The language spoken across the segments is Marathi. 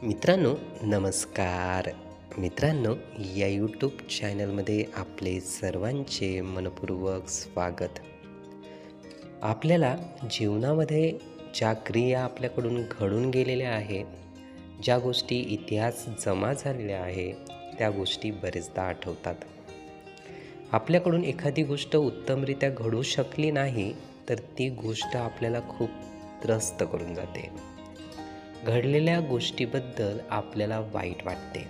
मित्रांनो, नमस्कार. मित्रांनो, या यूट्यूब चॅनलमध्ये आपले सर्वांचे मनपूर्वक स्वागत. आपल्याला जीवनामध्ये ज्या क्रिया आपल्याकडून घडून गेलेल्या आहेत, ज्या गोष्टी इतिहास जमा झालेल्या आहे, त्या गोष्टी बरेचदा आठवतात. आपल्याकडून एखादी गोष्ट उत्तमरित्या घडू शकली नाही, तर ती गोष्ट आपल्याला खूप त्रस्त करून जाते. घडलेल्या गोष्टीबद्दल आपल्याला वाईट वाटते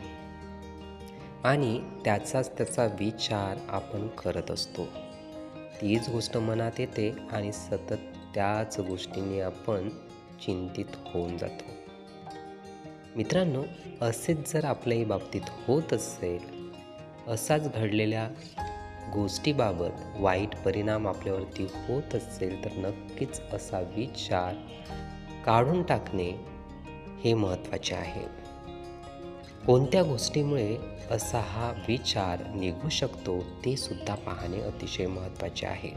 आणि त्याचा विचार आपण करत असतो. तीच गोष्ट मनात येते आणि सतत त्याच गोष्टींनी आपण चिंतित होऊन जातो. मित्रांनो, असेच जर आपल्याही बाबतीत होत असेल, असाच घडलेल्या गोष्टीबाबत वाईट परिणाम आपल्यावरती होत असेल, तर नक्कीच असा विचार काढून टाकणे हे महत्त्वाचे आहे. कोणत्या गोष्टीमुळे असा हा विचार निघू शकतो ते सुद्धा पाहणे अतिशय महत्त्वाचे आहे.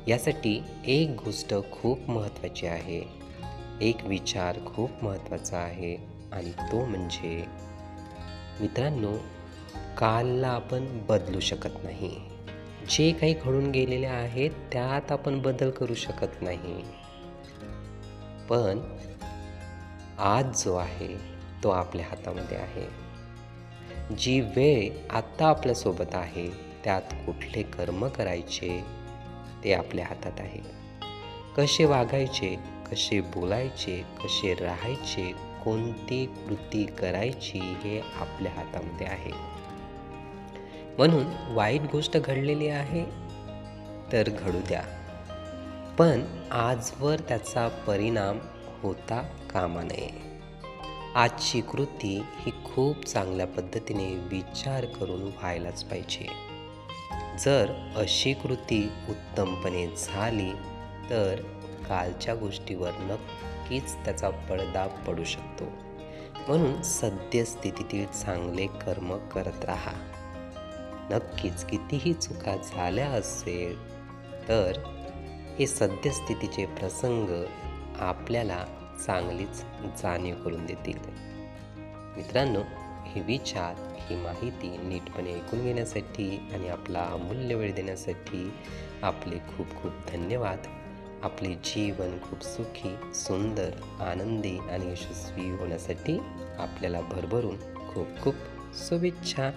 यासाठी एक गोष्ट खूप महत्त्वाची आहे, एक विचार खूप महत्त्वाचा आहे आणि तो म्हणजे मित्रांनो, कालला आपण बदलू शकत नाही. जे काही घडून गेलेले आहेत त्यात आपण बदल करू शकत नाही. पण आज जो आहे तो आपल्या हातामध्ये आहे. जी वेळ आत्ता आपल्यासोबत आहे त्यात कुठले कर्म करायचे ते आपल्या हातात आहे. कसे वागायचे, कसे बोलायचे, कसे राहायचे, कोणती कृती करायची हे आपल्या हातामध्ये आहे. म्हणून वाईट गोष्ट घडलेली आहे तर घडू द्या, पण आजवर त्याचा परिणाम होता कामा नये. आजची कृती ही खूप चांगल्या पद्धतीने विचार करून व्हायलाच पाहिजे. जर अशी कृती उत्तमपणे झाली तर कालच्या गोष्टीवर नक्कीच त्याचा पडदा पडू शकतो. म्हणून सद्यस्थितीतील चांगले कर्म करत राहा. नक्कीच कितीही चुका झाल्या असेल तर हे सद्यस्थितीचे प्रसंग आपल्याला चांगलीच जाणीव करून देतील. मित्रांनो, हे विचार, ही माहिती नीटपणे ऐकून घेण्यासाठी आणि आपला अमूल्य वेळ देण्यासाठी आपले खूप खूप धन्यवाद. आपले जीवन खूप सुखी, सुंदर, आनंदी आणि यशस्वी होण्यासाठी आपल्याला भरभरून खूप खूप शुभेच्छा.